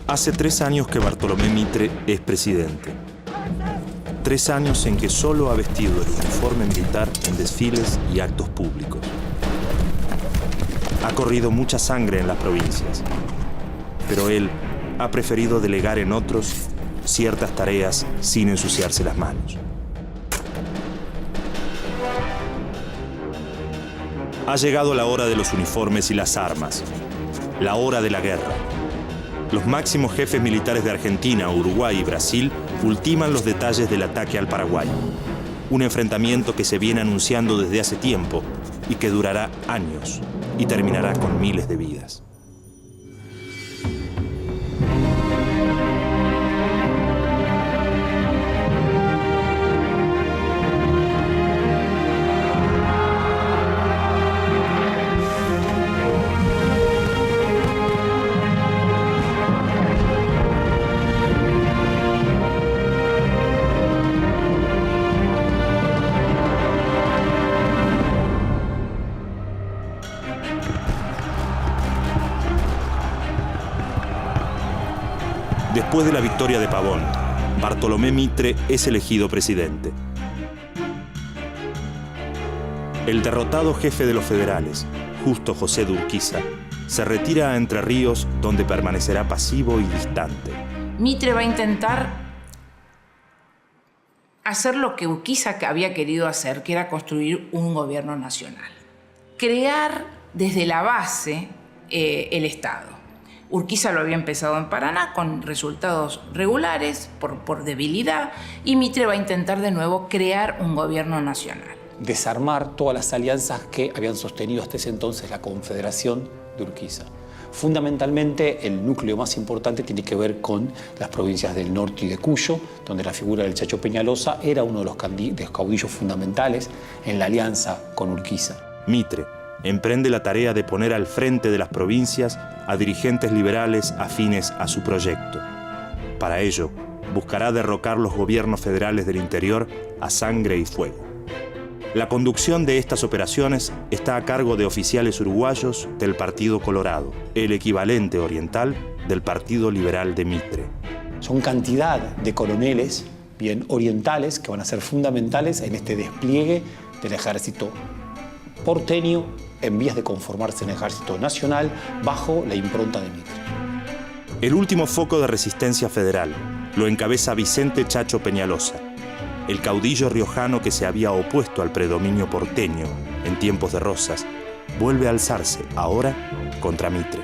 Hace 3 años que Bartolomé Mitre es presidente. 3 años en que solo ha vestido el uniforme militar en desfiles y actos públicos. Ha corrido mucha sangre en las provincias, pero él ha preferido delegar en otros ciertas tareas sin ensuciarse las manos. Ha llegado la hora de los uniformes y las armas, la hora de la guerra. Los máximos jefes militares de Argentina, Uruguay y Brasil ultiman los detalles del ataque al Paraguay. Un enfrentamiento que se viene anunciando desde hace tiempo y que durará años y terminará con miles de vidas. Después de la victoria de Pavón, Bartolomé Mitre es elegido presidente. El derrotado jefe de los federales, Justo José de Urquiza, se retira a Entre Ríos, donde permanecerá pasivo y distante. Mitre va a intentar hacer lo que Urquiza había querido hacer, que era construir un gobierno nacional. Crear desde la base el Estado. Urquiza lo había empezado en Paraná con resultados regulares por debilidad, y Mitre va a intentar de nuevo crear un gobierno nacional. Desarmar todas las alianzas que habían sostenido hasta ese entonces la Confederación de Urquiza. Fundamentalmente, el núcleo más importante tiene que ver con las provincias del norte y de Cuyo, donde la figura del Chacho Peñalosa era uno de los caudillos fundamentales en la alianza con Urquiza. Mitre emprende la tarea de poner al frente de las provincias a dirigentes liberales afines a su proyecto. Para ello, buscará derrocar los gobiernos federales del interior a sangre y fuego. La conducción de estas operaciones está a cargo de oficiales uruguayos del Partido Colorado, el equivalente oriental del Partido Liberal de Mitre. Son cantidad de coroneles bien orientales que van a ser fundamentales en este despliegue del ejército porteño en vías de conformarse en ejército nacional bajo la impronta de Mitre. El último foco de resistencia federal lo encabeza Vicente Chacho Peñalosa, el caudillo riojano que se había opuesto al predominio porteño en tiempos de Rosas, vuelve a alzarse ahora contra Mitre.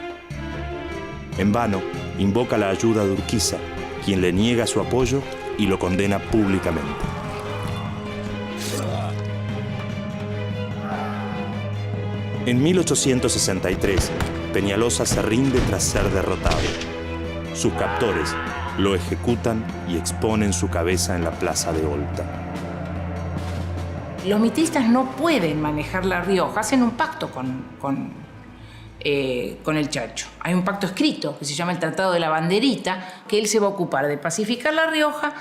En vano invoca la ayuda de Urquiza, quien le niega su apoyo y lo condena públicamente. En 1863, Peñalosa se rinde tras ser derrotado. Sus captores lo ejecutan y exponen su cabeza en la plaza de Olta. Los mitristas no pueden manejar La Rioja, hacen un pacto con el Chacho. Hay un pacto escrito que se llama el Tratado de la Banderita, que él se va a ocupar de pacificar La Rioja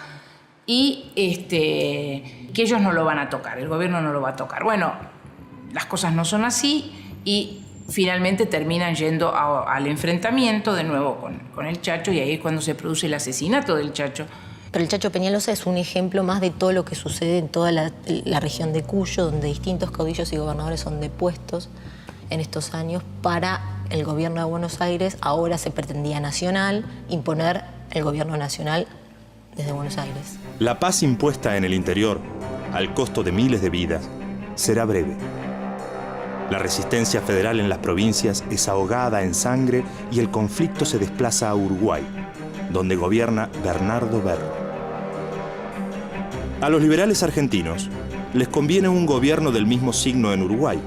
y que ellos no lo van a tocar, el gobierno no lo va a tocar. Bueno, las cosas no son así y finalmente terminan yendo al enfrentamiento de nuevo con el Chacho, y ahí es cuando se produce el asesinato del Chacho. Pero el Chacho Peñalosa es un ejemplo más de todo lo que sucede en toda la región de Cuyo, donde distintos caudillos y gobernadores son depuestos en estos años para el gobierno de Buenos Aires. Ahora se pretendía nacional, imponer el gobierno nacional desde Buenos Aires. La paz impuesta en el interior, al costo de miles de vidas, será breve. La resistencia federal en las provincias es ahogada en sangre y el conflicto se desplaza a Uruguay, donde gobierna Bernardo Berro. A los liberales argentinos les conviene un gobierno del mismo signo en Uruguay,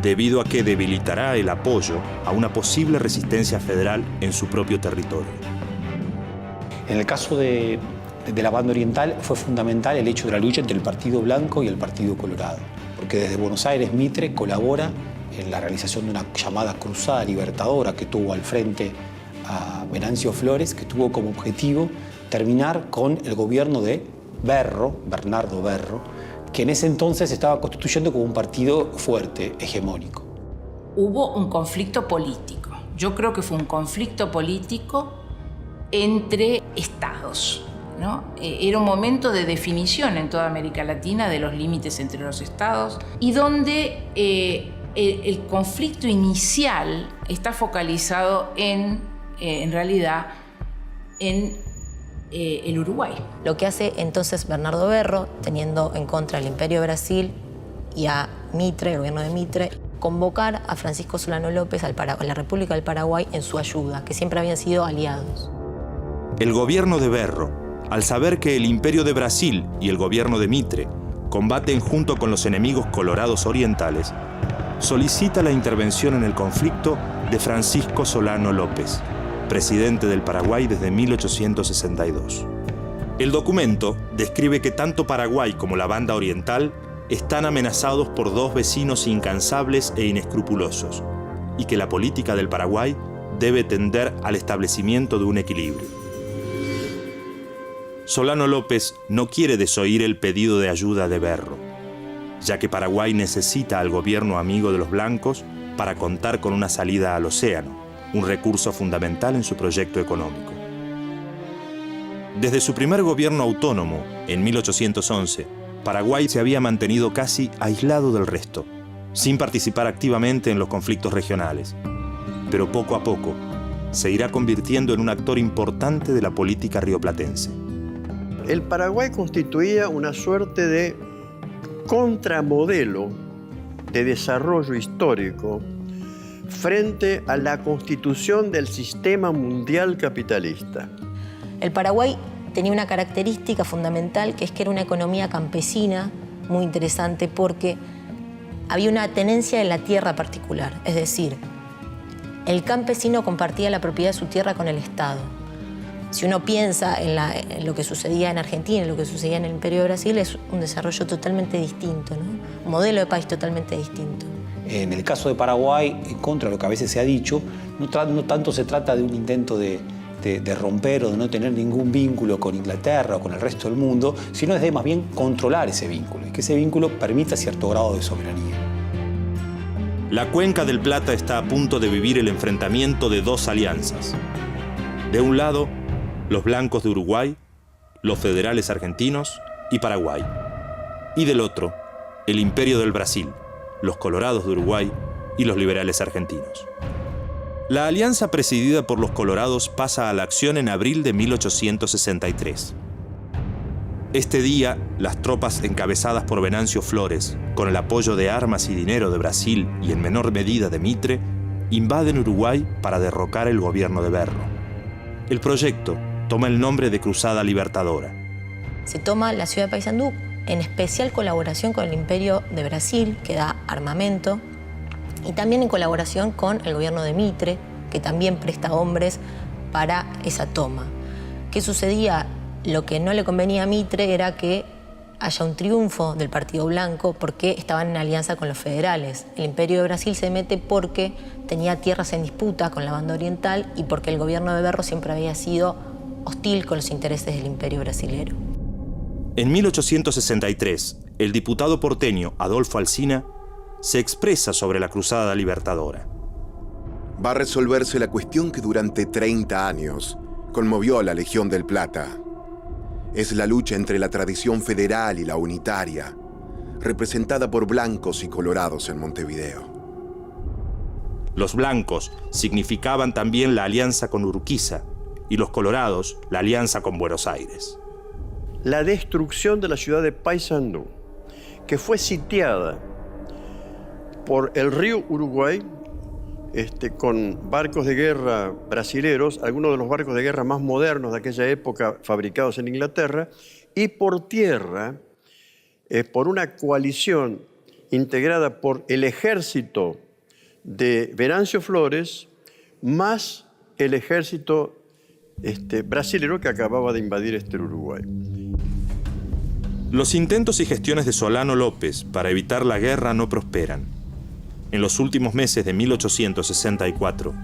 debido a que debilitará el apoyo a una posible resistencia federal en su propio territorio. En el caso de la banda oriental fue fundamental el hecho de la lucha entre el Partido Blanco y el Partido Colorado, porque desde Buenos Aires Mitre colabora en la realización de una llamada cruzada libertadora que tuvo al frente a Venancio Flores, que tuvo como objetivo terminar con el gobierno de Berro, Bernardo Berro, que en ese entonces estaba constituyendo como un partido fuerte, hegemónico. Hubo un conflicto político. Yo creo que fue un conflicto político entre estados, ¿no? Era un momento de definición en toda América Latina de los límites entre los estados y donde el conflicto inicial está focalizado en realidad en el Uruguay. Lo que hace entonces Bernardo Berro, teniendo en contra el Imperio de Brasil y a Mitre, el gobierno de Mitre, convocar a Francisco Solano López a la República del Paraguay en su ayuda, que siempre habían sido aliados. El gobierno de Berro, al saber que el Imperio de Brasil y el gobierno de Mitre combaten junto con los enemigos colorados orientales, solicita la intervención en el conflicto de Francisco Solano López, presidente del Paraguay desde 1862. El documento describe que tanto Paraguay como la banda oriental están amenazados por dos vecinos incansables e inescrupulosos, y que la política del Paraguay debe tender al establecimiento de un equilibrio. Solano López no quiere desoír el pedido de ayuda de Berro, ya que Paraguay necesita al gobierno amigo de los blancos para contar con una salida al océano, un recurso fundamental en su proyecto económico. Desde su primer gobierno autónomo, en 1811, Paraguay se había mantenido casi aislado del resto, sin participar activamente en los conflictos regionales. Pero poco a poco se irá convirtiendo en un actor importante de la política rioplatense. El Paraguay constituía una suerte de contramodelo de desarrollo histórico frente a la constitución del sistema mundial capitalista. El Paraguay tenía una característica fundamental, que es que era una economía campesina muy interesante porque había una tenencia de la tierra particular. Es decir, el campesino compartía la propiedad de su tierra con el Estado. Si uno piensa en lo que sucedía en Argentina, en lo que sucedía en el Imperio de Brasil, es un desarrollo totalmente distinto, ¿no? Un modelo de país totalmente distinto. En el caso de Paraguay, en contra de lo que a veces se ha dicho, no tanto se trata de un intento de romper o de no tener ningún vínculo con Inglaterra o con el resto del mundo, sino es de más bien controlar ese vínculo y que ese vínculo permita cierto grado de soberanía. La Cuenca del Plata está a punto de vivir el enfrentamiento de dos alianzas. De un lado, los blancos de Uruguay, los federales argentinos y Paraguay. Y del otro, el Imperio del Brasil, los colorados de Uruguay y los liberales argentinos. La alianza presidida por los colorados pasa a la acción en abril de 1863. Este día, las tropas encabezadas por Venancio Flores, con el apoyo de armas y dinero de Brasil y en menor medida de Mitre, invaden Uruguay para derrocar el gobierno de Berro. El proyecto toma el nombre de Cruzada Libertadora. Se toma la ciudad de Paysandú en especial colaboración con el Imperio de Brasil, que da armamento, y también en colaboración con el gobierno de Mitre, que también presta hombres para esa toma. ¿Qué sucedía? Lo que no le convenía a Mitre era que haya un triunfo del Partido Blanco porque estaban en alianza con los federales. El Imperio de Brasil se mete porque tenía tierras en disputa con la banda oriental y porque el gobierno de Berro siempre había sido hostil con los intereses del Imperio brasilero. En 1863, el diputado porteño Adolfo Alsina se expresa sobre la Cruzada Libertadora. Va a resolverse la cuestión que durante 30 años conmovió a la Legión del Plata. Es la lucha entre la tradición federal y la unitaria, representada por blancos y colorados en Montevideo. Los blancos significaban también la alianza con Urquiza y los colorados la alianza con Buenos Aires. La destrucción de la ciudad de Paysandú, que fue sitiada por el río Uruguay, con barcos de guerra brasileros, algunos de los barcos de guerra más modernos de aquella época fabricados en Inglaterra, y por tierra, por una coalición integrada por el ejército de Venancio Flores, más el ejército brasilero que acababa de invadir Uruguay. Los intentos y gestiones de Solano López para evitar la guerra no prosperan. En los últimos meses de 1864,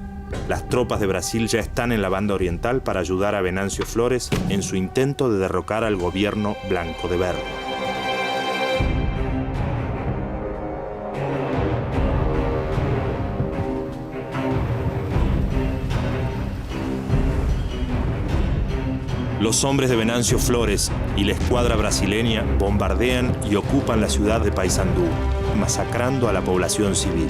las tropas de Brasil ya están en la banda oriental para ayudar a Venancio Flores en su intento de derrocar al gobierno blanco de Berro. Los hombres de Venancio Flores y la escuadra brasileña bombardean y ocupan la ciudad de Paysandú, masacrando a la población civil.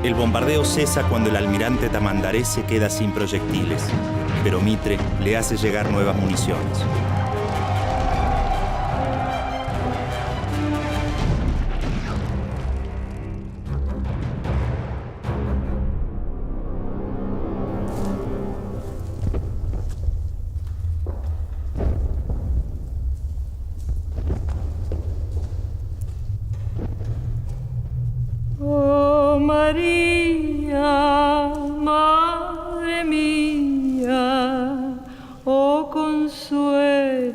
El bombardeo cesa cuando el almirante Tamandaré se queda sin proyectiles, pero Mitre le hace llegar nuevas municiones. María, Madre mía, oh consuelo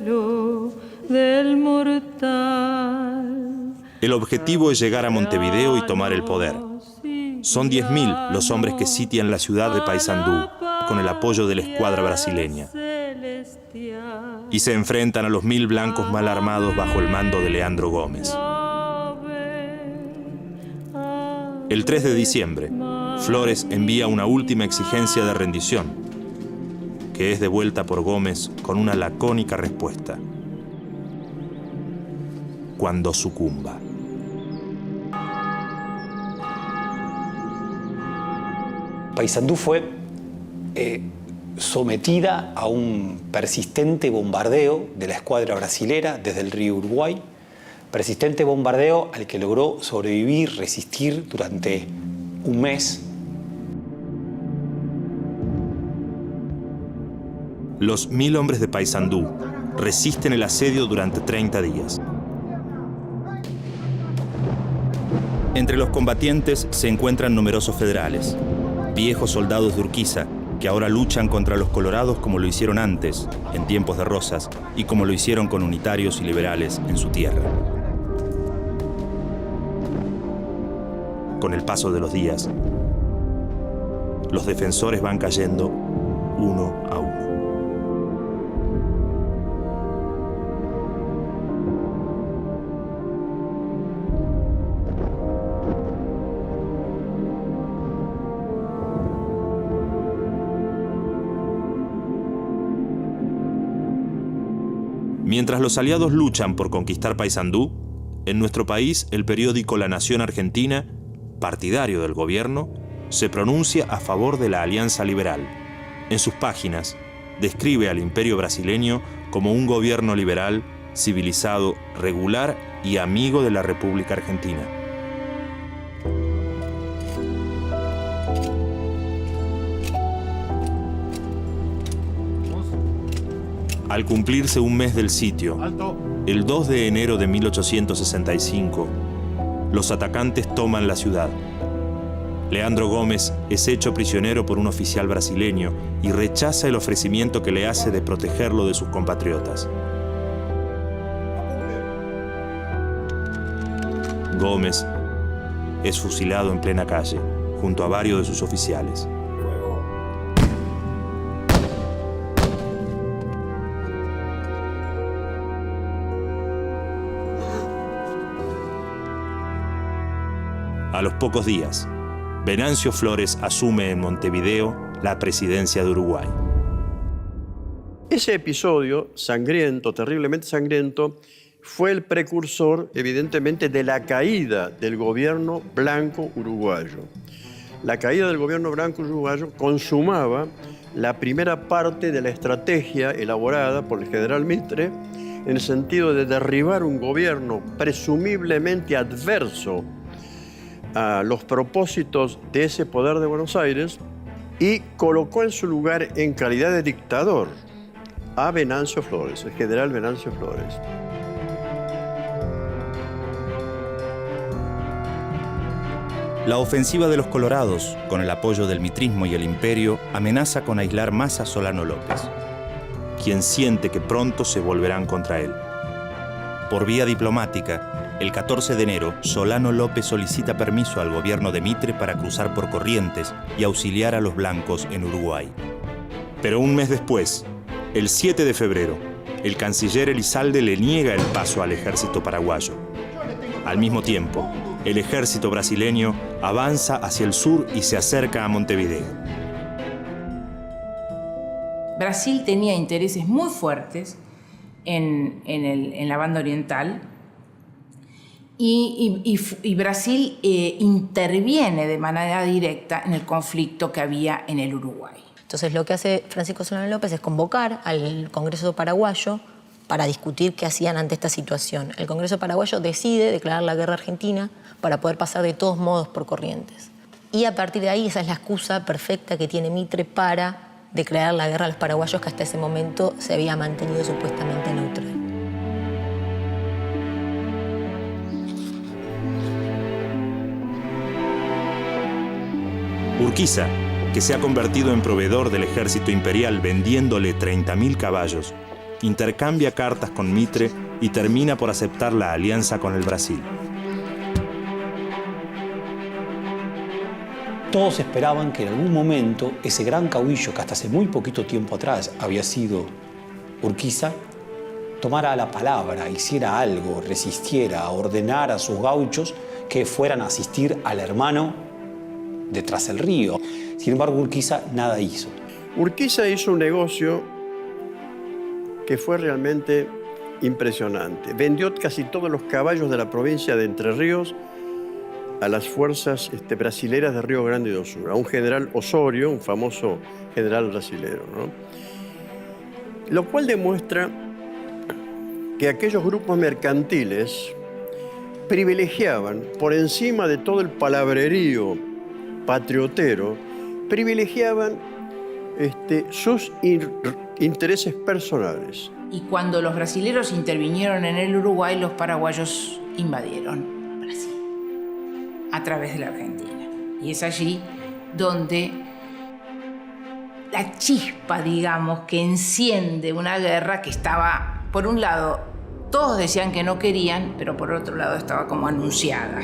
del mortal. El objetivo es llegar a Montevideo y tomar el poder. Son 10.000 los hombres que sitian la ciudad de Paysandú, con el apoyo de la escuadra brasileña. Y se enfrentan a los 1.000 blancos mal armados bajo el mando de Leandro Gómez. El 3 de diciembre, Flores envía una última exigencia de rendición, que es devuelta por Gómez con una lacónica respuesta: cuando sucumba. Paysandú fue sometida a un persistente bombardeo de la escuadra brasilera desde el río Uruguay, persistente bombardeo al que logró sobrevivir, resistir durante un mes. Los 1.000 hombres de Paysandú resisten el asedio durante 30 días. Entre los combatientes se encuentran numerosos federales, viejos soldados de Urquiza, que ahora luchan contra los colorados como lo hicieron antes, en tiempos de Rosas, y como lo hicieron con unitarios y liberales en su tierra. Con el paso de los días, los defensores van cayendo uno a uno. Mientras los aliados luchan por conquistar Paysandú, en nuestro país el periódico La Nación Argentina, partidario del gobierno, se pronuncia a favor de la Alianza Liberal. En sus páginas, describe al imperio brasileño como un gobierno liberal, civilizado, regular y amigo de la República Argentina. Al cumplirse un mes del sitio, el 2 de enero de 1865, los atacantes toman la ciudad. Leandro Gómez es hecho prisionero por un oficial brasileño y rechaza el ofrecimiento que le hace de protegerlo de sus compatriotas. Gómez es fusilado en plena calle, junto a varios de sus oficiales. A los pocos días, Venancio Flores asume en Montevideo la presidencia de Uruguay. Ese episodio sangriento, terriblemente sangriento, fue el precursor, evidentemente, de la caída del gobierno blanco uruguayo. La caída del gobierno blanco uruguayo consumaba la primera parte de la estrategia elaborada por el general Mitre en el sentido de derribar un gobierno presumiblemente adverso a los propósitos de ese poder de Buenos Aires y colocó en su lugar, en calidad de dictador, a Venancio Flores, el general Venancio Flores. La ofensiva de los colorados, con el apoyo del mitrismo y el imperio, amenaza con aislar más a Solano López, quien siente que pronto se volverán contra él. Por vía diplomática, el 14 de enero, Solano López solicita permiso al gobierno de Mitre para cruzar por Corrientes y auxiliar a los blancos en Uruguay. Pero un mes después, el 7 de febrero, el canciller Elizalde le niega el paso al ejército paraguayo. Al mismo tiempo, el ejército brasileño avanza hacia el sur y se acerca a Montevideo. Brasil tenía intereses muy fuertes en la banda oriental y Brasil interviene de manera directa en el conflicto que había en el Uruguay. Entonces lo que hace Francisco Solano López es convocar al Congreso paraguayo para discutir qué hacían ante esta situación. El Congreso paraguayo decide declarar la guerra a Argentina para poder pasar de todos modos por Corrientes. Y a partir de ahí esa es la excusa perfecta que tiene Mitre para declarar la guerra a los paraguayos, que hasta ese momento se había mantenido supuestamente neutral. Urquiza, que se ha convertido en proveedor del ejército imperial vendiéndole 30.000 caballos, intercambia cartas con Mitre y termina por aceptar la alianza con el Brasil. Todos esperaban que en algún momento ese gran caudillo que hasta hace muy poquito tiempo atrás había sido Urquiza tomara la palabra, hiciera algo, resistiera, ordenara a sus gauchos que fueran a asistir al hermano de Tras el Río. Sin embargo, Urquiza nada hizo. Urquiza hizo un negocio que fue realmente impresionante. Vendió casi todos los caballos de la provincia de Entre Ríos a las fuerzas brasileras de Río Grande do Sul, a un general Osorio, un famoso general brasilero, ¿no? Lo cual demuestra que aquellos grupos mercantiles privilegiaban, por encima de todo el palabrerío patriotero, privilegiaban sus intereses personales. Y cuando los brasileros intervinieron en el Uruguay, los paraguayos invadieron Brasil a través de la Argentina. Y es allí donde la chispa, digamos, que enciende una guerra que estaba, por un lado, todos decían que no querían, pero por otro lado estaba como anunciada.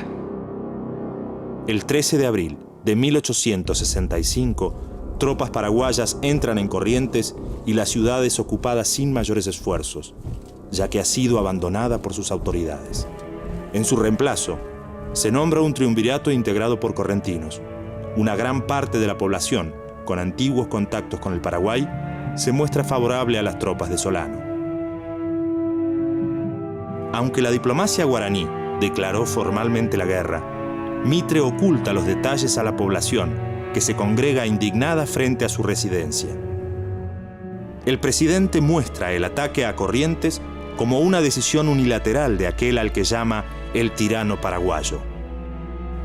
El 13 de abril de 1865, tropas paraguayas entran en Corrientes y la ciudad es ocupada sin mayores esfuerzos, ya que ha sido abandonada por sus autoridades. En su reemplazo, se nombra un triunvirato integrado por correntinos. Una gran parte de la población, con antiguos contactos con el Paraguay, se muestra favorable a las tropas de Solano. Aunque la diplomacia guaraní declaró formalmente la guerra, Mitre oculta los detalles a la población, que se congrega indignada frente a su residencia. El presidente muestra el ataque a Corrientes como una decisión unilateral de aquel al que llama el tirano paraguayo.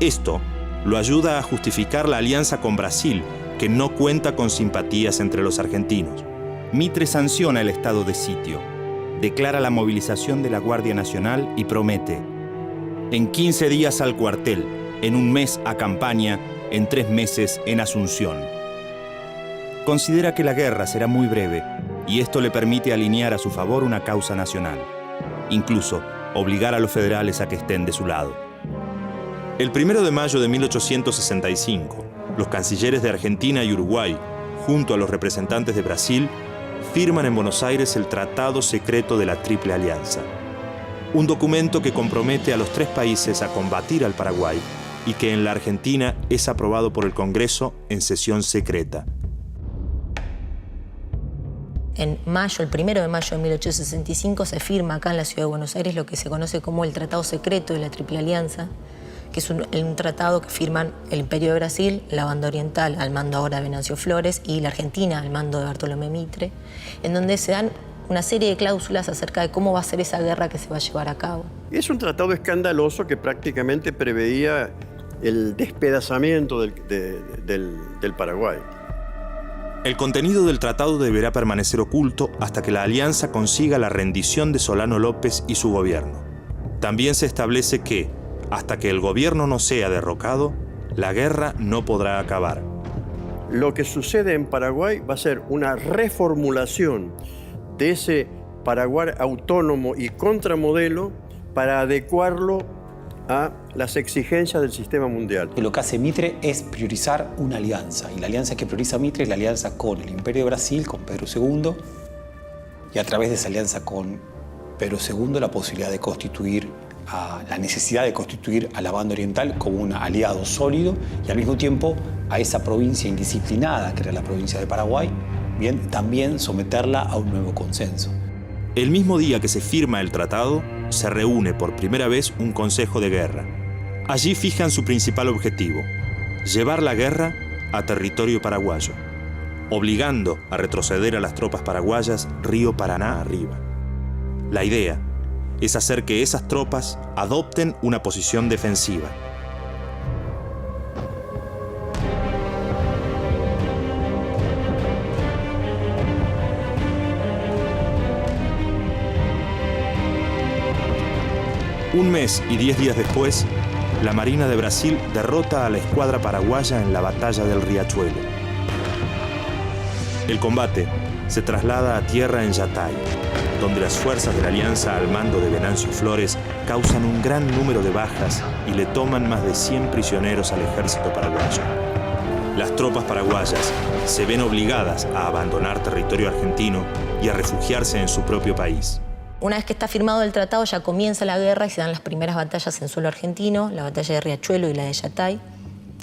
Esto lo ayuda a justificar la alianza con Brasil, que no cuenta con simpatías entre los argentinos. Mitre sanciona el estado de sitio, declara la movilización de la Guardia Nacional y promete: en 15 días al cuartel, en un mes a campaña, en 3 meses en Asunción. Considera que la guerra será muy breve y esto le permite alinear a su favor una causa nacional, incluso obligar a los federales a que estén de su lado. El 1 de mayo de 1865, los cancilleres de Argentina y Uruguay, junto a los representantes de Brasil, firman en Buenos Aires el Tratado Secreto de la Triple Alianza, un documento que compromete a los 3 países a combatir al Paraguay y que en la Argentina es aprobado por el Congreso en sesión secreta. En mayo, el 1 de mayo de 1865, se firma acá en la ciudad de Buenos Aires lo que se conoce como el Tratado Secreto de la Triple Alianza, que es un tratado que firman el Imperio de Brasil, la banda oriental al mando ahora de Venancio Flores y la Argentina al mando de Bartolomé Mitre, en donde se dan una serie de cláusulas acerca de cómo va a ser esa guerra que se va a llevar a cabo. Es un tratado escandaloso que prácticamente preveía el despedazamiento del Paraguay. El contenido del tratado deberá permanecer oculto hasta que la alianza consiga la rendición de Solano López y su gobierno. También se establece que, hasta que el gobierno no sea derrocado, la guerra no podrá acabar. Lo que sucede en Paraguay va a ser una reformulación de ese Paraguay autónomo y contramodelo para adecuarlo a las exigencias del sistema mundial. Lo que hace Mitre es priorizar una alianza, y la alianza que prioriza Mitre es la alianza con el Imperio de Brasil, con Pedro II, y a través de esa alianza con Pedro II la posibilidad de constituir a la necesidad de constituir a la banda oriental como un aliado sólido y al mismo tiempo a esa provincia indisciplinada que era la provincia de Paraguay, bien, también someterla a un nuevo consenso. El mismo día que se firma el tratado, se reúne por primera vez un consejo de guerra. Allí fijan su principal objetivo: llevar la guerra a territorio paraguayo, obligando a retroceder a las tropas paraguayas río Paraná arriba. La idea es hacer que esas tropas adopten una posición defensiva. Un mes y 10 días después, la Marina de Brasil derrota a la escuadra paraguaya en la batalla del Riachuelo. El combate se traslada a tierra en Yatay, donde las fuerzas de la Alianza al mando de Venancio Flores causan un gran número de bajas y le toman más de 100 prisioneros al ejército paraguayo. Las tropas paraguayas se ven obligadas a abandonar territorio argentino y a refugiarse en su propio país. Una vez que está firmado el tratado, ya comienza la guerra y se dan las primeras batallas en suelo argentino, la batalla de Riachuelo y la de Yatay,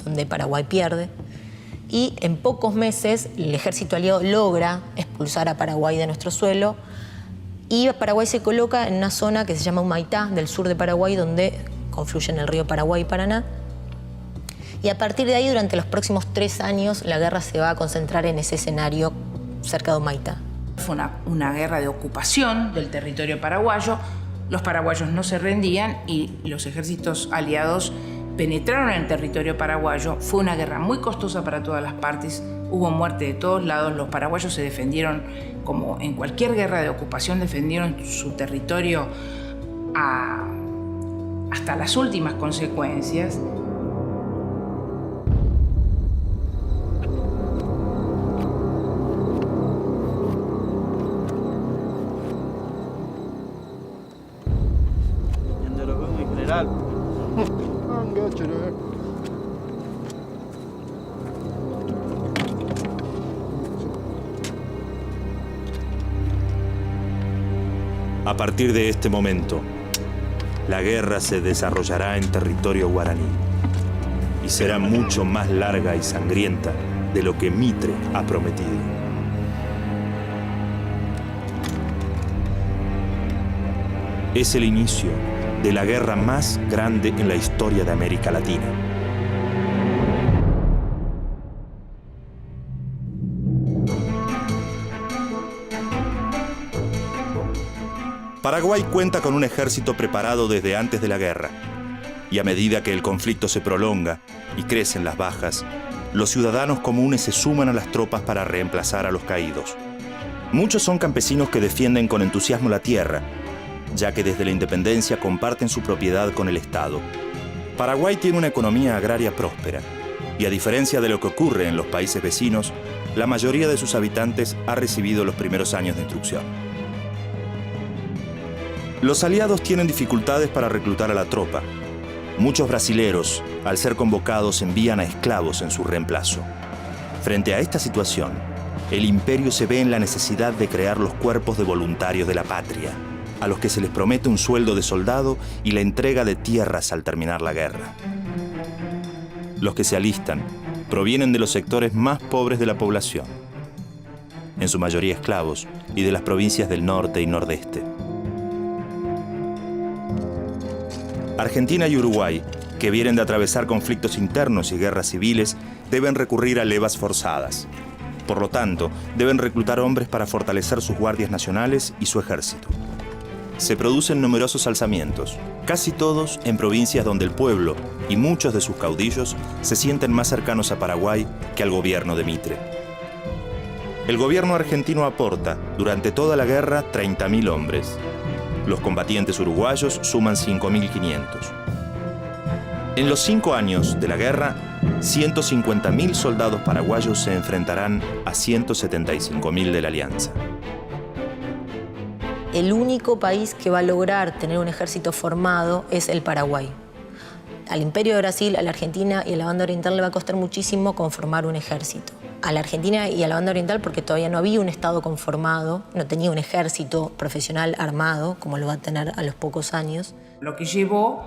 donde Paraguay pierde. Y en pocos meses el ejército aliado logra expulsar a Paraguay de nuestro suelo y Paraguay se coloca en una zona que se llama Humaitá, del sur de Paraguay, donde confluyen el río Paraguay y Paraná. Y a partir de ahí, durante los próximos 3 años, la guerra se va a concentrar en ese escenario cerca de Humaitá. Fue una guerra de ocupación del territorio paraguayo. Los paraguayos no se rendían y los ejércitos aliados penetraron en el territorio paraguayo. Fue una guerra muy costosa para todas las partes. Hubo muerte de todos lados. Los paraguayos se defendieron, como en cualquier guerra de ocupación, defendieron su territorio hasta las últimas consecuencias. A partir de este momento, la guerra se desarrollará en territorio guaraní y será mucho más larga y sangrienta de lo que Mitre ha prometido. Es el inicio de la guerra más grande en la historia de América Latina. Paraguay cuenta con un ejército preparado desde antes de la guerra, y a medida que el conflicto se prolonga y crecen las bajas, los ciudadanos comunes se suman a las tropas para reemplazar a los caídos. Muchos son campesinos que defienden con entusiasmo la tierra, ya que desde la independencia comparten su propiedad con el Estado. Paraguay tiene una economía agraria próspera, y a diferencia de lo que ocurre en los países vecinos, la mayoría de sus habitantes ha recibido los primeros años de instrucción. Los aliados tienen dificultades para reclutar a la tropa. Muchos brasileros, al ser convocados, envían a esclavos en su reemplazo. Frente a esta situación, el imperio se ve en la necesidad de crear los cuerpos de voluntarios de la patria, a los que se les promete un sueldo de soldado y la entrega de tierras al terminar la guerra. Los que se alistan provienen de los sectores más pobres de la población, en su mayoría esclavos, y de las provincias del norte y nordeste. Argentina y Uruguay, que vienen de atravesar conflictos internos y guerras civiles, deben recurrir a levas forzadas. Por lo tanto, deben reclutar hombres para fortalecer sus guardias nacionales y su ejército. Se producen numerosos alzamientos, casi todos en provincias donde el pueblo y muchos de sus caudillos se sienten más cercanos a Paraguay que al gobierno de Mitre. El gobierno argentino aporta, durante toda la guerra, 30.000 hombres. Los combatientes uruguayos suman 5.500. En los 5 años de la guerra, 150.000 soldados paraguayos se enfrentarán a 175.000 de la Alianza. El único país que va a lograr tener un ejército formado es el Paraguay. Al Imperio de Brasil, a la Argentina y a la Banda Oriental le va a costar muchísimo conformar un ejército. A la Argentina y a la Banda Oriental porque todavía no había un Estado conformado, no tenía un ejército profesional armado, como lo va a tener a los pocos años. lo que llevó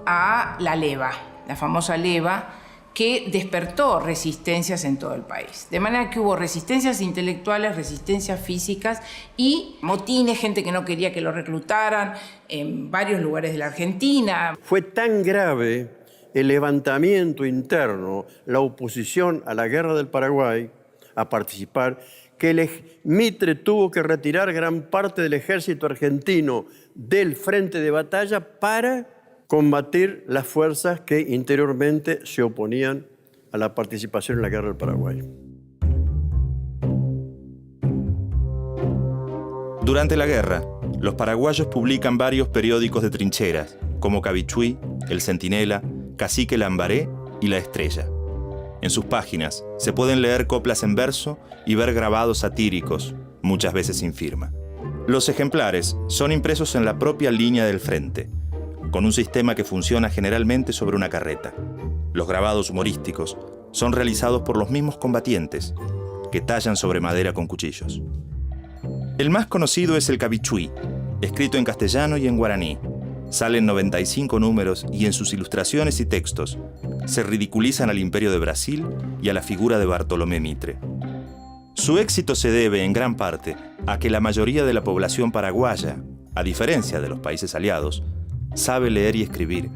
a la leva, la famosa leva, que despertó resistencias en todo el país. De manera que hubo resistencias intelectuales, resistencias físicas y motines, gente que no quería que lo reclutaran en varios lugares de la Argentina. Fue tan grave el levantamiento interno, la oposición a la guerra del Paraguay, a participar, que el Mitre tuvo que retirar gran parte del ejército argentino del frente de batalla para combatir las fuerzas que interiormente se oponían a la participación en la guerra del Paraguay. Durante la guerra, los paraguayos publican varios periódicos de trincheras, como Cabichuí, El Centinela, Cacique Lambaré y La Estrella. En sus páginas se pueden leer coplas en verso y ver grabados satíricos, muchas veces sin firma. Los ejemplares son impresos en la propia línea del frente, con un sistema que funciona generalmente sobre una carreta. Los grabados humorísticos son realizados por los mismos combatientes, que tallan sobre madera con cuchillos. El más conocido es el Cabichuí, escrito en castellano y en guaraní. Salen 95 números y en sus ilustraciones y textos se ridiculizan al Imperio de Brasil y a la figura de Bartolomé Mitre. Su éxito se debe en gran parte a que la mayoría de la población paraguaya, a diferencia de los países aliados, sabe leer y escribir.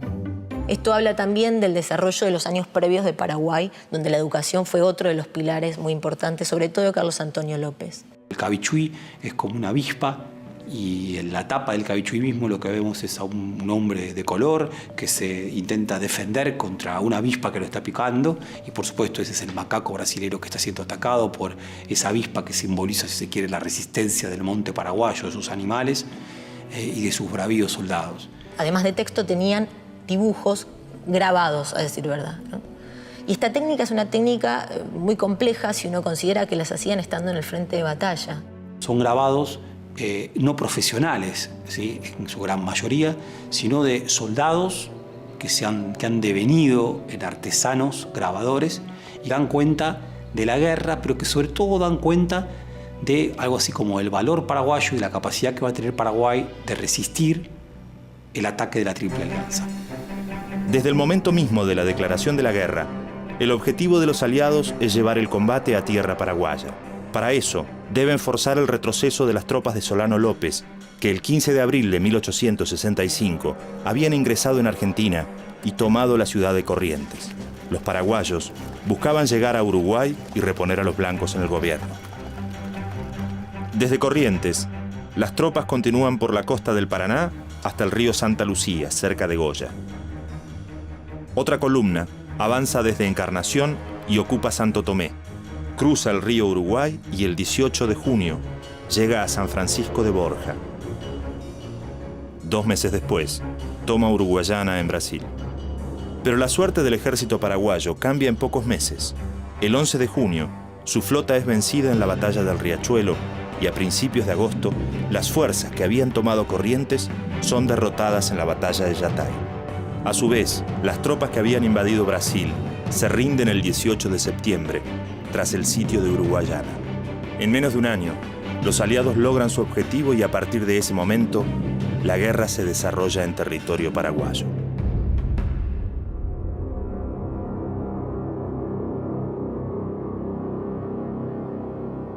Esto habla también del desarrollo de los años previos de Paraguay, donde la educación fue otro de los pilares muy importantes, sobre todo de Carlos Antonio López. El Cabichuí es como una avispa y en la tapa del Cabichuí mismo lo que vemos es a un hombre de color que se intenta defender contra una avispa que lo está picando y por supuesto ese es el macaco brasilero que está siendo atacado por esa avispa que simboliza, si se quiere, la resistencia del monte paraguayo, de sus animales y de sus bravíos soldados. Además de texto, tenían dibujos grabados, a decir verdad, ¿no? Y esta técnica es una técnica muy compleja si uno considera que las hacían estando en el frente de batalla. Son grabados no profesionales, ¿sí?, en su gran mayoría, sino de soldados que han devenido en artesanos grabadores y dan cuenta de la guerra, pero que sobre todo dan cuenta de algo así como el valor paraguayo y la capacidad que va a tener Paraguay de resistir el ataque de la Triple Alianza. Desde el momento mismo de la declaración de la guerra, el objetivo de los aliados es llevar el combate a tierra paraguaya. Para eso, deben forzar el retroceso de las tropas de Solano López, que el 15 de abril de 1865 habían ingresado en Argentina y tomado la ciudad de Corrientes. Los paraguayos buscaban llegar a Uruguay y reponer a los blancos en el gobierno. Desde Corrientes, las tropas continúan por la costa del Paraná hasta el río Santa Lucía, cerca de Goya. Otra columna avanza desde Encarnación y ocupa Santo Tomé, cruza el río Uruguay y el 18 de junio llega a San Francisco de Borja. 2 meses después, toma Uruguayana en Brasil. Pero la suerte del ejército paraguayo cambia en pocos meses. El 11 de junio, su flota es vencida en la batalla del Riachuelo y a principios de agosto, las fuerzas que habían tomado Corrientes son derrotadas en la batalla de Yatay. A su vez, las tropas que habían invadido Brasil se rinden el 18 de septiembre, tras el sitio de Uruguayana. En menos de un año, los aliados logran su objetivo y a partir de ese momento, la guerra se desarrolla en territorio paraguayo.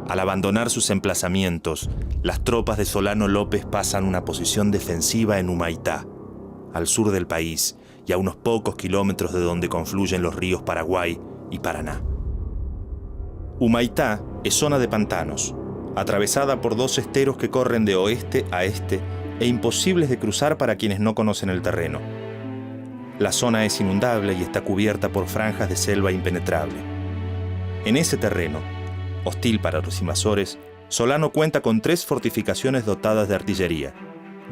Al abandonar sus emplazamientos, las tropas de Solano López pasan una posición defensiva en Humaitá, al sur del país y a unos pocos kilómetros de donde confluyen los ríos Paraguay y Paraná. Humaitá es zona de pantanos, atravesada por 2 esteros que corren de oeste a este e imposibles de cruzar para quienes no conocen el terreno. La zona es inundable y está cubierta por franjas de selva impenetrable. En ese terreno, hostil para los invasores, Solano cuenta con 3 fortificaciones dotadas de artillería.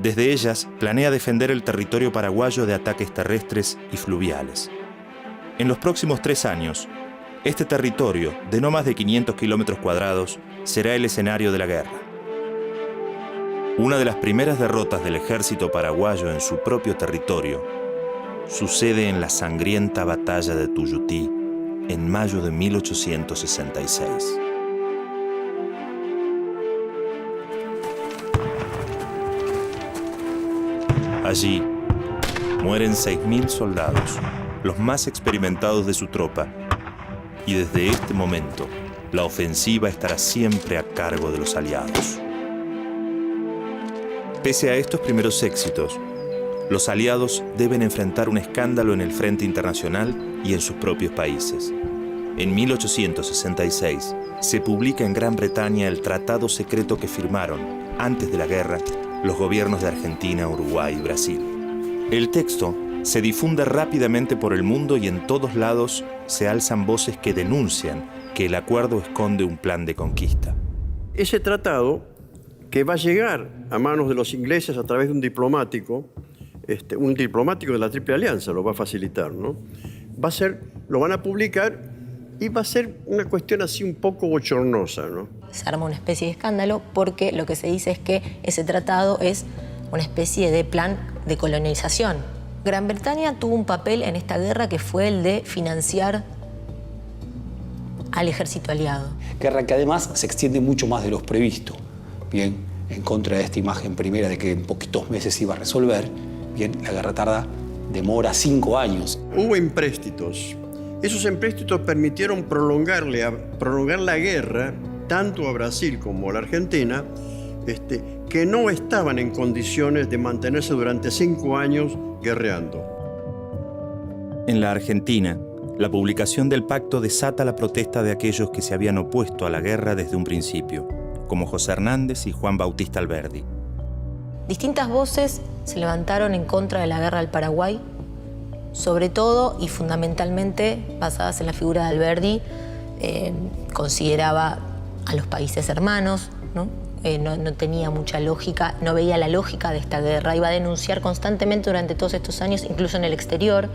Desde ellas, planea defender el territorio paraguayo de ataques terrestres y fluviales. En los próximos 3 años, este territorio, de no más de 500 kilómetros cuadrados, será el escenario de la guerra. Una de las primeras derrotas del ejército paraguayo en su propio territorio sucede en la sangrienta batalla de Tuyutí en mayo de 1866. Allí, Mueren 6.000 soldados, los más experimentados de su tropa. Y desde este momento, la ofensiva estará siempre a cargo de los aliados. Pese a estos primeros éxitos, los aliados deben enfrentar un escándalo en el frente internacional y en sus propios países. En 1866 se publica en Gran Bretaña el tratado secreto que firmaron, antes de la guerra, los gobiernos de Argentina, Uruguay y Brasil. El texto se difunde rápidamente por el mundo y en todos lados se alzan voces que denuncian que el acuerdo esconde un plan de conquista. Ese tratado, que va a llegar a manos de los ingleses a través de un diplomático de la Triple Alianza lo va a facilitar, ¿no? Lo van a publicar y va a ser una cuestión así un poco bochornosa, ¿no? Se arma una especie de escándalo porque lo que se dice es que ese tratado es una especie de plan de colonización. Gran Bretaña tuvo un papel en esta guerra que fue el de financiar al ejército aliado. Guerra que además se extiende mucho más de lo previsto. Bien, en contra de esta imagen primera de que en poquitos meses se iba a resolver, bien, la guerra demora 5 años. Hubo empréstitos. Esos empréstitos permitieron prolongar la guerra tanto a Brasil como a la Argentina, que no estaban en condiciones de mantenerse durante 5 años guerreando. En la Argentina, la publicación del pacto desata la protesta de aquellos que se habían opuesto a la guerra desde un principio, como José Hernández y Juan Bautista Alberdi. Distintas voces se levantaron en contra de la guerra al Paraguay, sobre todo y fundamentalmente basadas en la figura de Alberdi. Consideraba a los países hermanos, ¿no? No tenía mucha lógica, no veía la lógica de esta guerra. Iba a denunciar constantemente durante todos estos años, incluso en el exterior.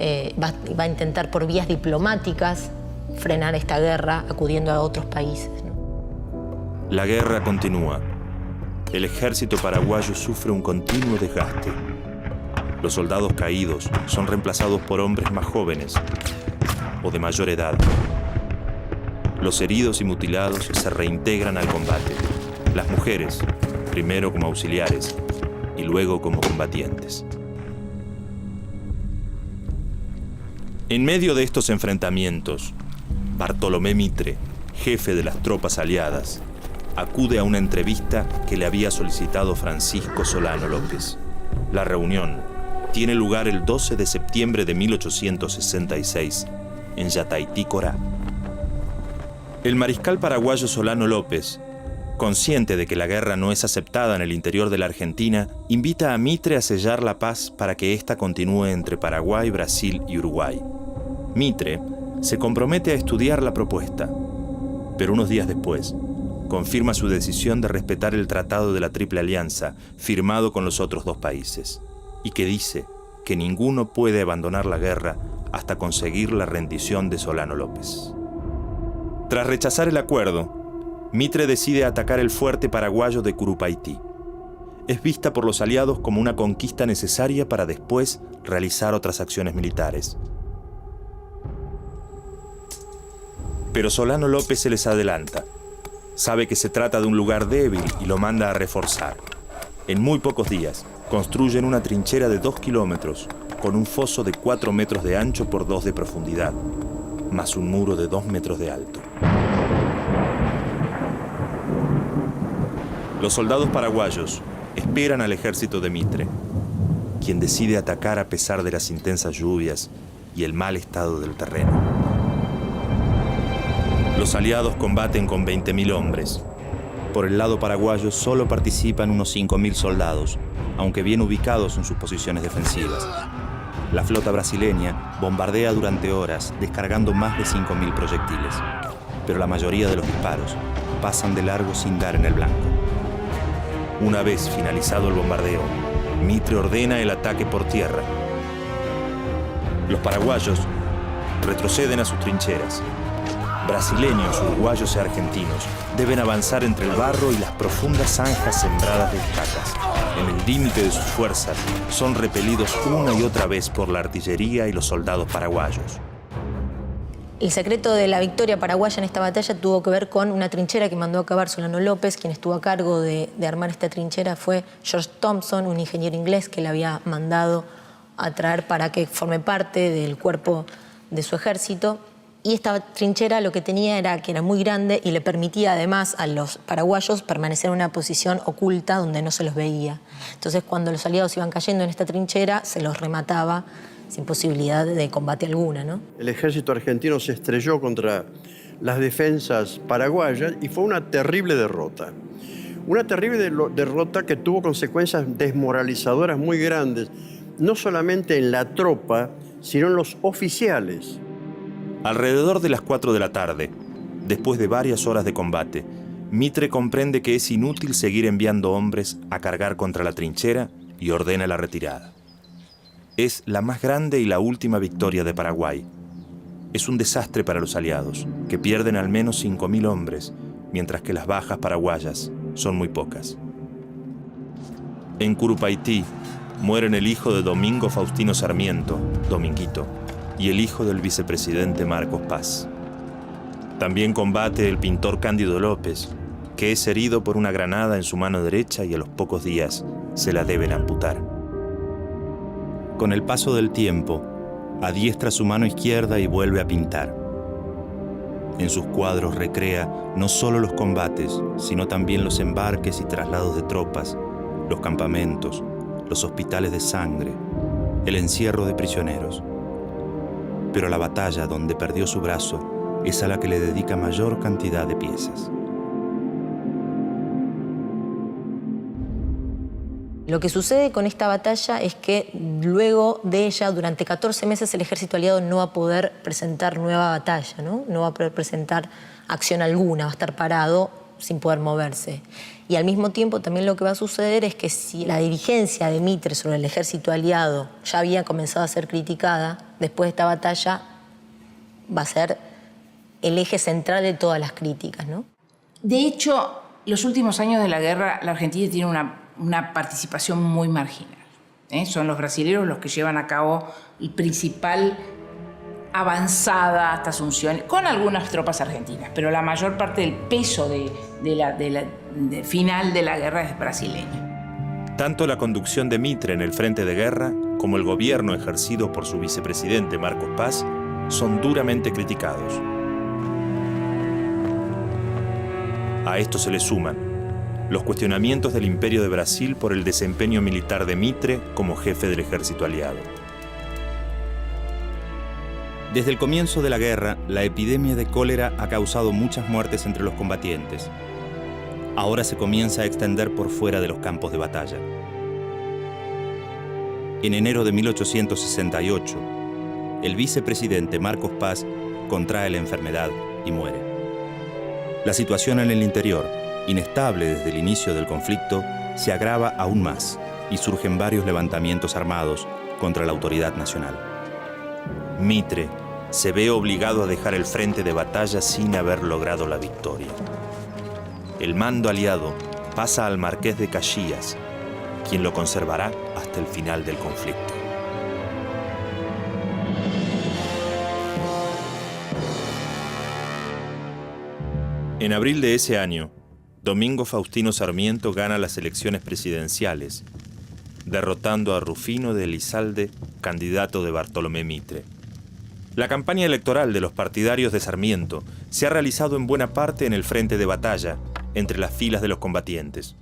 Va a intentar por vías diplomáticas frenar esta guerra, acudiendo a otros países, ¿no? La guerra continúa. El ejército paraguayo sufre un continuo desgaste. Los soldados caídos son reemplazados por hombres más jóvenes o de mayor edad. Los heridos y mutilados se reintegran al combate. Las mujeres, primero como auxiliares y luego como combatientes. En medio de estos enfrentamientos, Bartolomé Mitre, jefe de las tropas aliadas, acude a una entrevista que le había solicitado Francisco Solano López. La reunión tiene lugar el 12 de septiembre de 1866 en Yataití, Corá. El mariscal paraguayo Solano López, consciente de que la guerra no es aceptada en el interior de la Argentina, invita a Mitre a sellar la paz para que ésta continúe entre Paraguay, Brasil y Uruguay. Mitre se compromete a estudiar la propuesta, pero unos días después confirma su decisión de respetar el Tratado de la Triple Alianza firmado con los otros 2 países y que dice que ninguno puede abandonar la guerra hasta conseguir la rendición de Solano López. Tras rechazar el acuerdo, Mitre decide atacar el fuerte paraguayo de Curupaití. Es vista por los aliados como una conquista necesaria para después realizar otras acciones militares. Pero Solano López se les adelanta. Sabe que se trata de un lugar débil y lo manda a reforzar. En muy pocos días, construyen una trinchera de 2 kilómetros con un foso de 4 metros de ancho por 2 de profundidad, más un muro de 2 metros de alto. Los soldados paraguayos esperan al ejército de Mitre, quien decide atacar a pesar de las intensas lluvias y el mal estado del terreno. Los aliados combaten con 20.000 hombres. Por el lado paraguayo solo participan unos 5.000 soldados, aunque bien ubicados en sus posiciones defensivas. La flota brasileña bombardea durante horas, descargando más de 5.000 proyectiles, pero la mayoría de los disparos pasan de largo sin dar en el blanco. Una vez finalizado el bombardeo, Mitre ordena el ataque por tierra. Los paraguayos retroceden a sus trincheras. Brasileños, uruguayos y argentinos deben avanzar entre el barro y las profundas zanjas sembradas de estacas. En el límite de sus fuerzas, son repelidos una y otra vez por la artillería y los soldados paraguayos. El secreto de la victoria paraguaya en esta batalla tuvo que ver con una trinchera que mandó a cavar Solano López. Quien estuvo a cargo de armar esta trinchera fue George Thompson, un ingeniero inglés que le había mandado a traer para que forme parte del cuerpo de su ejército. Y esta trinchera lo que tenía era que era muy grande y le permitía además a los paraguayos permanecer en una posición oculta donde no se los veía. Entonces cuando los aliados iban cayendo en esta trinchera se los remataba sin posibilidad de combate alguna, ¿no? El ejército argentino se estrelló contra las defensas paraguayas y fue una terrible derrota. Una terrible derrota que tuvo consecuencias desmoralizadoras muy grandes, no solamente en la tropa, sino en los oficiales. Alrededor de las 4 de la tarde, después de varias horas de combate, Mitre comprende que es inútil seguir enviando hombres a cargar contra la trinchera y ordena la retirada. Es la más grande y la última victoria de Paraguay. Es un desastre para los aliados, que pierden al menos 5.000 hombres, mientras que las bajas paraguayas son muy pocas. En Curupaití mueren el hijo de Domingo Faustino Sarmiento, Dominguito, y el hijo del vicepresidente Marcos Paz. También combate el pintor Cándido López, que es herido por una granada en su mano derecha y a los pocos días se la deben amputar. Con el paso del tiempo, adiestra su mano izquierda y vuelve a pintar. En sus cuadros recrea no solo los combates, sino también los embarques y traslados de tropas, los campamentos, los hospitales de sangre, el encierro de prisioneros. Pero la batalla donde perdió su brazo es a la que le dedica mayor cantidad de piezas. Lo que sucede con esta batalla es que luego de ella, durante 14 meses, el ejército aliado no va a poder presentar nueva batalla, ¿no? No va a poder presentar acción alguna, va a estar parado sin poder moverse. Y al mismo tiempo también lo que va a suceder es que si la dirigencia de Mitre sobre el ejército aliado ya había comenzado a ser criticada, después de esta batalla va a ser el eje central de todas las críticas, ¿no? De hecho, los últimos años de la guerra, la Argentina tiene una participación muy marginal. Son los brasileños los que llevan a cabo el principal avanzada hasta Asunción, con algunas tropas argentinas, pero la mayor parte del peso de final de la guerra es brasileña. Tanto la conducción de Mitre en el frente de guerra como el gobierno ejercido por su vicepresidente Marcos Paz son duramente criticados. A esto se le suman los cuestionamientos del Imperio de Brasil por el desempeño militar de Mitre como jefe del ejército aliado. Desde el comienzo de la guerra, la epidemia de cólera ha causado muchas muertes entre los combatientes. Ahora se comienza a extender por fuera de los campos de batalla. En enero de 1868, el vicepresidente Marcos Paz contrae la enfermedad y muere. La situación en el interior, inestable desde el inicio del conflicto, se agrava aún más y surgen varios levantamientos armados contra la autoridad nacional. Mitre se ve obligado a dejar el frente de batalla sin haber logrado la victoria. El mando aliado pasa al marqués de Caxias, quien lo conservará hasta el final del conflicto. En abril de ese año, Domingo Faustino Sarmiento gana las elecciones presidenciales, derrotando a Rufino de Elizalde, candidato de Bartolomé Mitre. La campaña electoral de los partidarios de Sarmiento se ha realizado en buena parte en el frente de batalla, entre las filas de los combatientes.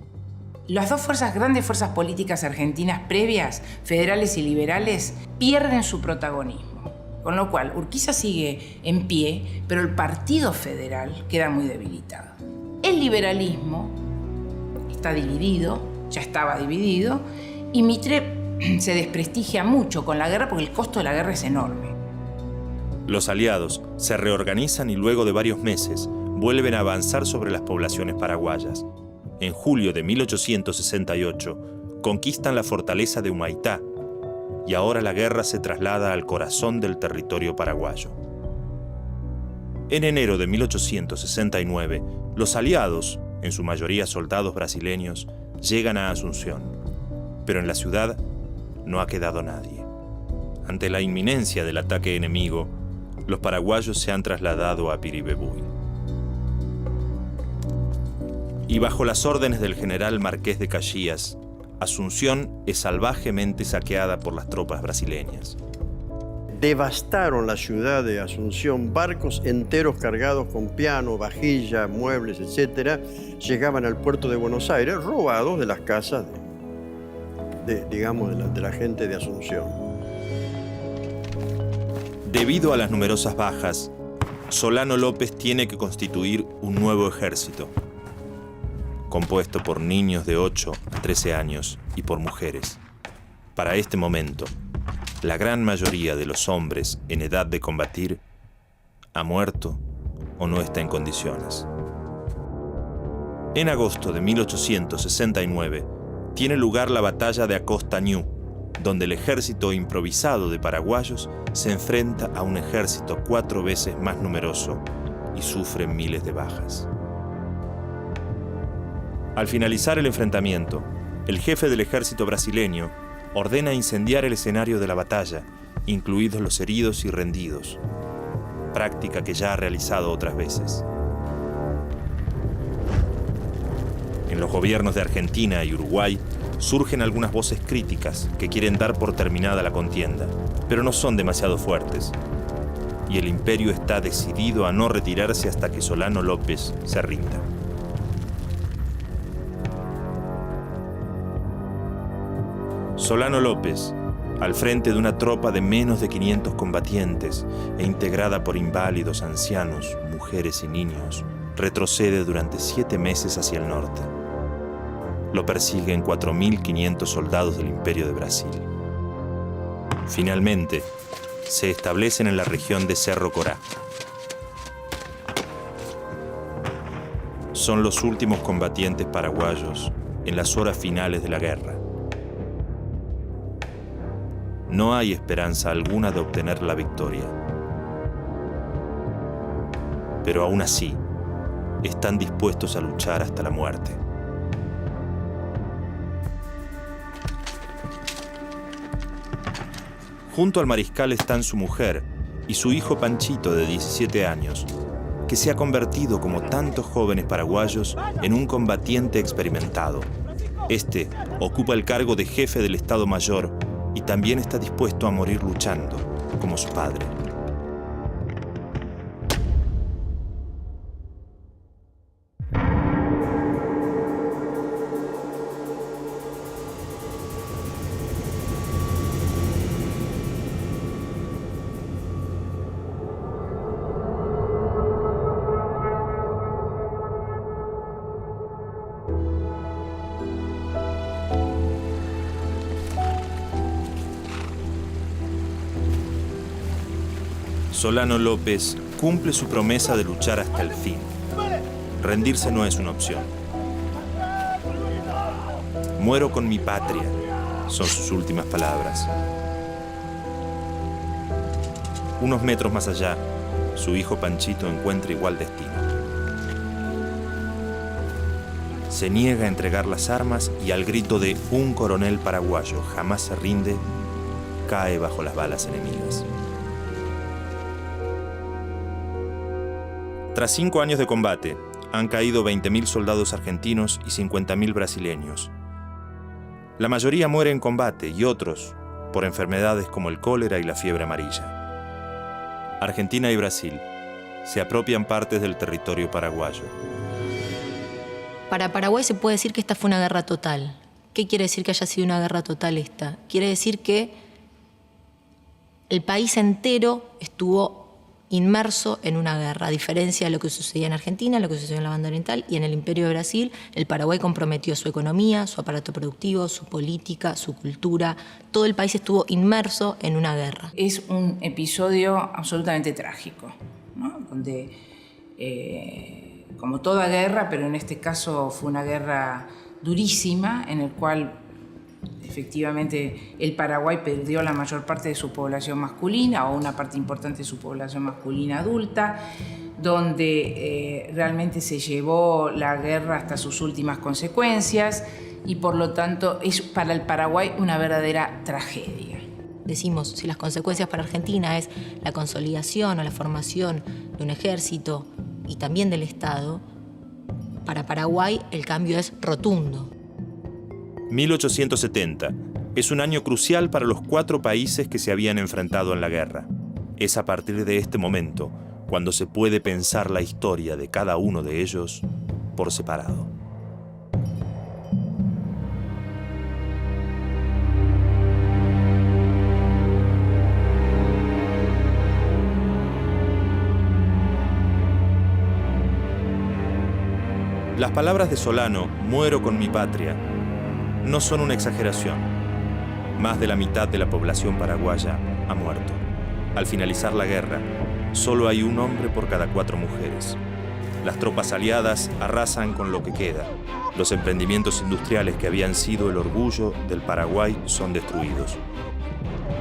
Las dos grandes fuerzas políticas argentinas previas, federales y liberales, pierden su protagonismo. Con lo cual, Urquiza sigue en pie, pero el Partido Federal queda muy debilitado. El liberalismo está dividido, ya estaba dividido, y Mitre se desprestigia mucho con la guerra porque el costo de la guerra es enorme. Los aliados se reorganizan y luego de varios meses vuelven a avanzar sobre las poblaciones paraguayas. En julio de 1868 conquistan la fortaleza de Humaitá y ahora la guerra se traslada al corazón del territorio paraguayo. En enero de 1869, los aliados, en su mayoría soldados brasileños, llegan a Asunción, pero en la ciudad no ha quedado nadie. Ante la inminencia del ataque enemigo, los paraguayos se han trasladado a Piribebuy. Y bajo las órdenes del general Marqués de Caxias, Asunción es salvajemente saqueada por las tropas brasileñas. Devastaron la ciudad de Asunción, barcos enteros cargados con piano, vajilla, muebles, etc. Llegaban al puerto de Buenos Aires robados de las casas de la gente de Asunción. Debido a las numerosas bajas, Solano López tiene que constituir un nuevo ejército, compuesto por niños de 8 a 13 años y por mujeres. Para este momento, la gran mayoría de los hombres en edad de combatir ha muerto o no está en condiciones. En agosto de 1869 tiene lugar la batalla de Acostañú, donde el ejército improvisado de paraguayos se enfrenta a un ejército 4 veces más numeroso y sufre miles de bajas. Al finalizar el enfrentamiento, el jefe del ejército brasileño ordena incendiar el escenario de la batalla, incluidos los heridos y rendidos, práctica que ya ha realizado otras veces. En los gobiernos de Argentina y Uruguay surgen algunas voces críticas que quieren dar por terminada la contienda, pero no son demasiado fuertes, y el imperio está decidido a no retirarse hasta que Solano López se rinda. Solano López, al frente de una tropa de menos de 500 combatientes e integrada por inválidos, ancianos, mujeres y niños, retrocede durante 7 meses hacia el norte. Lo persiguen 4.500 soldados del Imperio de Brasil. Finalmente, se establecen en la región de Cerro Corá. Son los últimos combatientes paraguayos en las horas finales de la guerra. No hay esperanza alguna de obtener la victoria. Pero aún así, están dispuestos a luchar hasta la muerte. Junto al mariscal están su mujer y su hijo Panchito, de 17 años, que se ha convertido, como tantos jóvenes paraguayos, en un combatiente experimentado. Este ocupa el cargo de jefe del Estado Mayor y también está dispuesto a morir luchando, como su padre. Solano López cumple su promesa de luchar hasta el fin. Rendirse no es una opción. Muero con mi patria, son sus últimas palabras. Unos metros más allá, su hijo Panchito encuentra igual destino. Se niega a entregar las armas y, al grito de "un coronel paraguayo jamás se rinde", cae bajo las balas enemigas. Tras 5 años de combate, han caído 20.000 soldados argentinos y 50.000 brasileños. La mayoría muere en combate y otros por enfermedades como el cólera y la fiebre amarilla. Argentina y Brasil se apropian partes del territorio paraguayo. Para Paraguay se puede decir que esta fue una guerra total. ¿Qué quiere decir que haya sido una guerra total esta? Quiere decir que el país entero estuvo inmerso en una guerra, a diferencia de lo que sucedía en Argentina, lo que sucedió en la Banda Oriental y en el Imperio de Brasil. El Paraguay comprometió su economía, su aparato productivo, su política, su cultura. Todo el país estuvo inmerso en una guerra. Es un episodio absolutamente trágico, ¿no? Donde, como toda guerra, pero en este caso fue una guerra durísima, en el cual efectivamente el Paraguay perdió la mayor parte de su población masculina, o una parte importante de su población masculina adulta, donde realmente se llevó la guerra hasta sus últimas consecuencias, y por lo tanto es para el Paraguay una verdadera tragedia. Decimos, si las consecuencias para Argentina es la consolidación o la formación de un ejército y también del Estado, para Paraguay el cambio es rotundo. 1870 es un año crucial para los 4 países que se habían enfrentado en la guerra. Es a partir de este momento cuando se puede pensar la historia de cada uno de ellos por separado. Las palabras de Solano, "muero con mi patria", no son una exageración. Más de la mitad de la población paraguaya ha muerto. Al finalizar la guerra, solo hay un hombre por cada 4 mujeres. Las tropas aliadas arrasan con lo que queda. Los emprendimientos industriales que habían sido el orgullo del Paraguay son destruidos.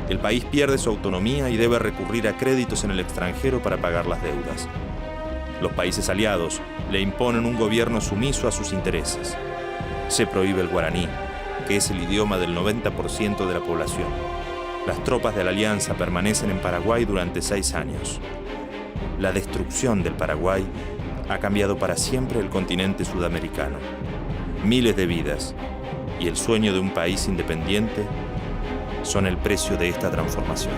El país pierde su autonomía y debe recurrir a créditos en el extranjero para pagar las deudas. Los países aliados le imponen un gobierno sumiso a sus intereses. Se prohíbe el guaraní, que es el idioma del 90% de la población. Las tropas de la Alianza permanecen en Paraguay durante 6 años. La destrucción del Paraguay ha cambiado para siempre el continente sudamericano. Miles de vidas y el sueño de un país independiente son el precio de esta transformación.